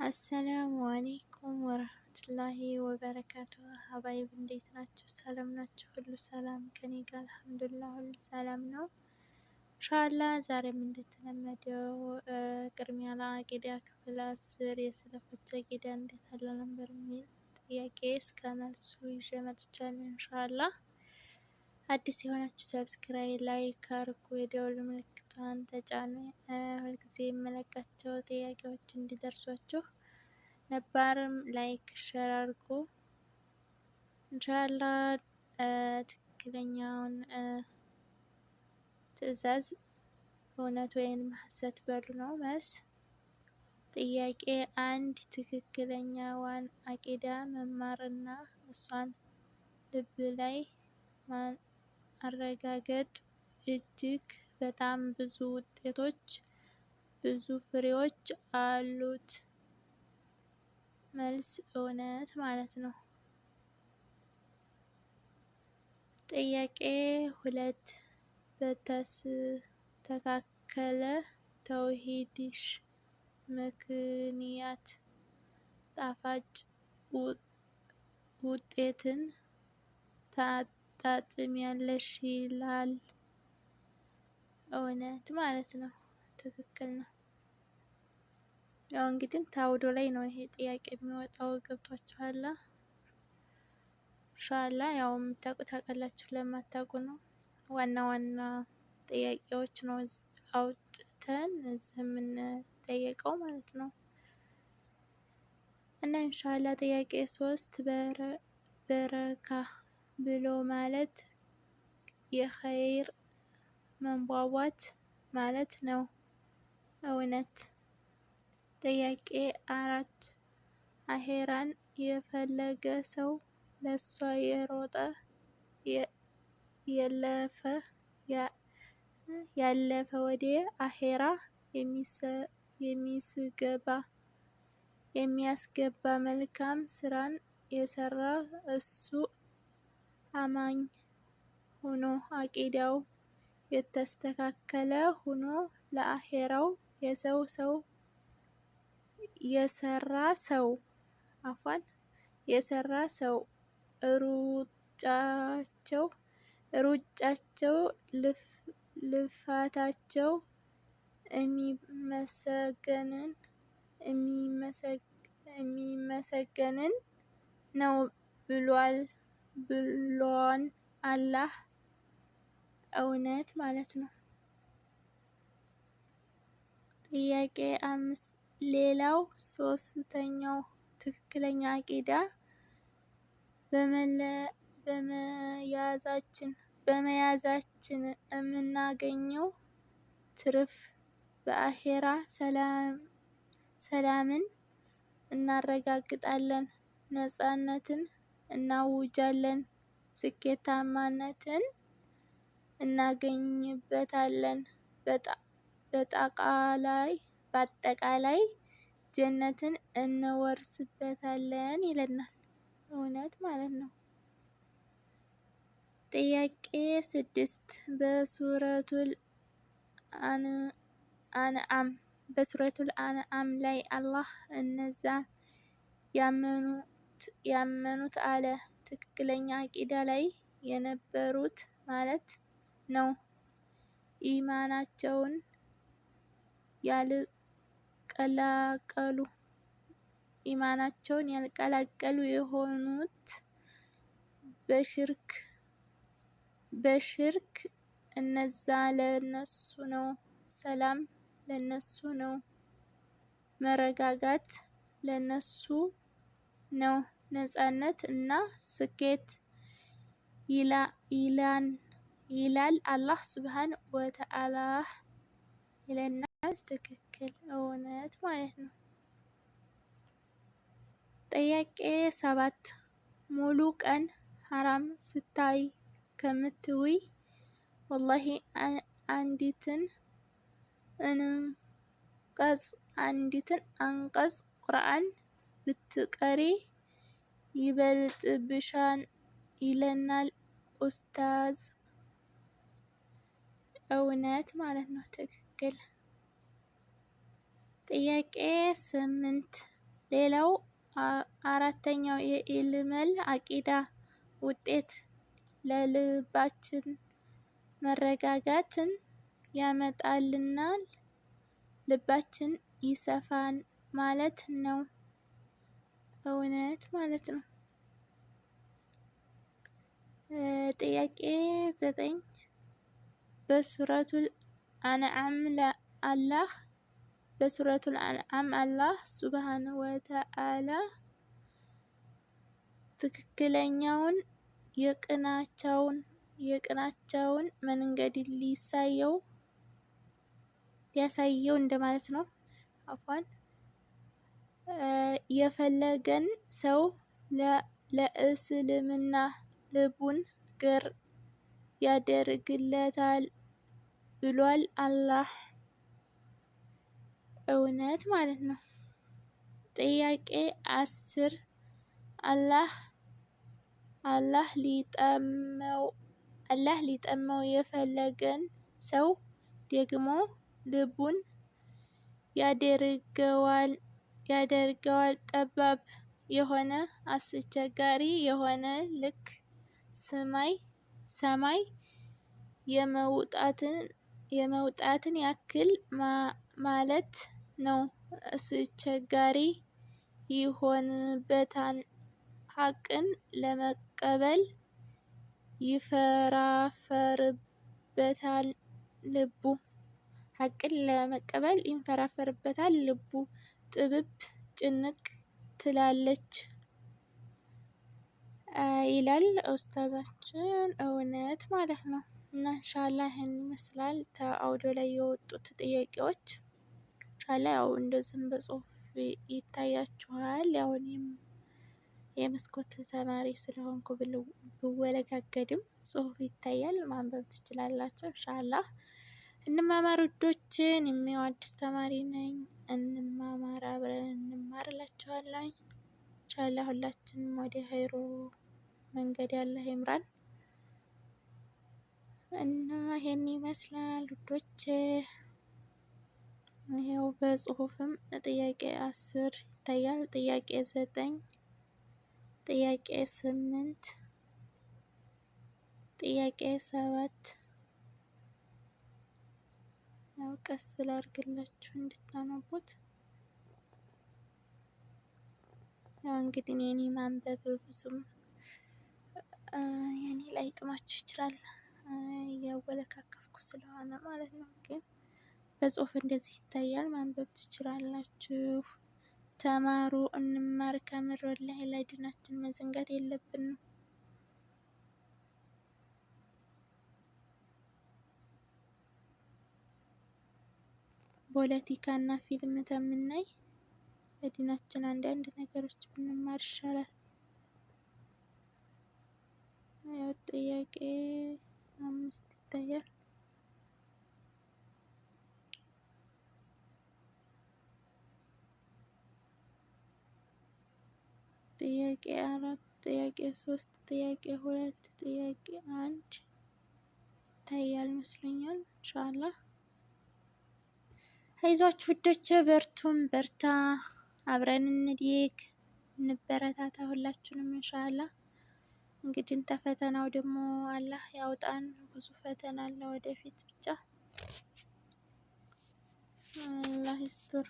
አሰላሙ አሌይኩም ወረህመቱላሂ ወበረካቱ። ሀባይብ እንዴት ናችሁ? ሰላም ናችሁ? ሁሉ ሰላም ከኔ ጋር አልሐምዱሊላህ ሁሉ ሰላም ነው። ኢንሻአላህ ዛሬም እንደተለመደው ቅድሚያ ለአቂዳ ክፍል 10 የሰለፎች አቂዳ እንዴት አለ ነበር የሚል ጥያቄ እስከ መልሱ ይዤ መጥቻለሁ። ኢንሻአላህ አዲስ የሆናችሁ ሰብስክራይብ፣ ላይክ አድርጉ፣ የደወል ምልክቷን ተጫኑ። ሁልጊዜ የምለቃቸው ጥያቄዎች እንዲደርሷችሁ ነባርም ላይክ ሸር አድርጉ። ኢንሻአላህ ትክክለኛውን ትዕዛዝ እውነት ወይም ሐሰት በሉ ነው መልስ። ጥያቄ አንድ ትክክለኛዋን አቂዳ መማርና እሷን ልብ ላይ ማረጋገጥ እጅግ በጣም ብዙ ውጤቶች፣ ብዙ ፍሬዎች አሉት። መልስ እውነት ማለት ነው። ጥያቄ ሁለት በተስተካከለ ተውሂድሽ ምክንያት ጣፋጭ ውጤትን ታጣጥሚያለሽ ይላል። እውነት ማለት ነው። ትክክል ነው። ያው እንግዲህ ታውዶ ላይ ነው ይሄ ጥያቄ የሚወጣው። ገብቷችኋል? ኢንሻአላህ ያው የምታውቁ ታውቃላችሁ፣ ለማታውቁ ነው። ዋና ዋና ጥያቄዎች ነው አውጥተን እዚህ የምንጠየቀው ማለት ነው። እና ኢንሻአላህ ጥያቄ 3 በረካ ብሎ ማለት የኸይር መንቧቧት ማለት ነው። እውነት። ጥያቄ 4 አሄራን የፈለገ ሰው ለሷ የሮጠ ያለፈ ወደ አሄራ የሚያስገባ መልካም ስራን የሰራ እሱ አማኝ ሆኖ አቂዳው የተስተካከለ ሆኖ ለአሄራው የሰራ ሰው ሩጫቸው ልፋታቸው የሚመሰገንን ነው ብሏን አላህ። እውነት ማለት ነው። ጥያቄ 5 ሌላው ሶስተኛው ትክክለኛ አቂዳ በመያዛችን የምናገኘው ትርፍ በአሄራ ሰላምን እናረጋግጣለን፣ ነፃነትን እናውጃለን፣ ስኬታማነትን እናገኝበታለን፣ በአጠቃላይ ጀነትን እንወርስበታለን ይለናል። እውነት ማለት ነው። ጥያቄ 6 በሱረቱል አንዓም ላይ አላህ እነዛ ያመኑት አለ ትክክለኛ አቂዳ ላይ የነበሩት ማለት ነው። ኢማናቸውን ያልቀላቀሉ የሆኑት በሽርክ እነዛ ለነሱ ነው ሰላም፣ ለነሱ ነው መረጋጋት፣ ለነሱ ነው ነፃነት እና ስኬት ይላል አላህ ሱብሃነሁ ወተዓላ ይለናል። ትክክል እውነት ማለት ነው። ጥያቄ 7 ሙሉ ቀን ሐራም ስታይ ከምትውይ ወላሂ አንዲትን አንቀጽ ቁርአን ብትቀሪ ይበልጥብሻል ይለናል ኡስታዝ። እውነት ማለት ነው። ትክክል። ጥያቄ 8 ሌላው አራተኛው የኢልመል አቂዳ ውጤት ለልባችን መረጋጋትን ያመጣልናል። ልባችን ይሰፋን ማለት ነው። እውነት ማለት ነው። ጥያቄ 9 በሱረቱል አንዓም አላህ ሱብሃነሁ ወተዓላ ትክክለኛውን የቅናቻውን መንገድ ሊያሳየው እንደማለት ነው። አፏን የፈለገን ሰው ለእስልምና ልቡን ገር ያደርግለታል ብሏል አላህ። እውነት ማለት ነው። ጥያቄ 10 አላህ ሊጠመው የፈለገን ሰው ደግሞ ልቡን ያደርገዋል ጠባብ የሆነ አስቸጋሪ የሆነ ልክ ሰማይ የመውጣትን ያክል ማለት ነው። አስቸጋሪ ይሆንበታል። ሐቅን ለመቀበል ይንፈራፈርበታል ልቡ ጥብብ ጭንቅ ትላለች ይላል ኡስታዛችን። እውነት ማለት ነው። እና ኢንሻአላህ ይሄን ይመስላል ከአውዶ ላይ የወጡት ጥያቄዎች። ኢንሻአላህ ያው እንደዚህም በጽሁፍ ይታያችኋል። ያው እኔም የመስኮት ተማሪ ስለሆንኩ ብወለጋገድም ጽሁፍ ይታያል፣ ማንበብ ትችላላችሁ። ኢንሻአላህ እንማማር ውዶችን። የሚው አዲስ ተማሪ ነኝ። እንማማር፣ አብረን እንማር እላችኋለሁ። ኢንሻአላህ ሁላችንም ወደ ኸይሩ መንገድ ያለህ ይምራን እና ይሄን ይመስላል ውዶች። ይሄው በጽሁፍም ጥያቄ 10 ይታያል፣ ጥያቄ 9፣ ጥያቄ 8፣ ጥያቄ 7 ያው ቀስ ላድርግላችሁ እንድታነቡት። ያው እንግዲህ የኔ ማንበብ ብዙም የኔ ላይ ጥማችሁ ይችላል እያወለካከፍኩ ስለሆነ ማለት ነው። ግን በጽሁፍ እንደዚህ ይታያል፣ ማንበብ ትችላላችሁ። ተማሩ፣ እንማር። ከምር ወላሂ ለዲናችን መዘንጋት የለብንም። ፖለቲካ እና ፊልም ተምናይ ለዲናችን አንዳንድ ነገሮች ብንማር ይሻላል። ያው ጥያቄ 5 ይታያል። ጥያቄ 4፣ ጥያቄ 3፣ ጥያቄ 2፣ ጥያቄ 1 ይታያል ይመስለኛል። ኢንሻአላህ አይዟችሁ ውዶቼ፣ በርታ፣ አብረን እንደግ፣ እንበረታታ ሁላችንም ኢንሻአላህ። እንግዲህ ተፈተናው ደግሞ አላህ ያውጣን። ብዙ ፈተና አለ ወደፊት፣ ብቻ አላህ ይስጥር።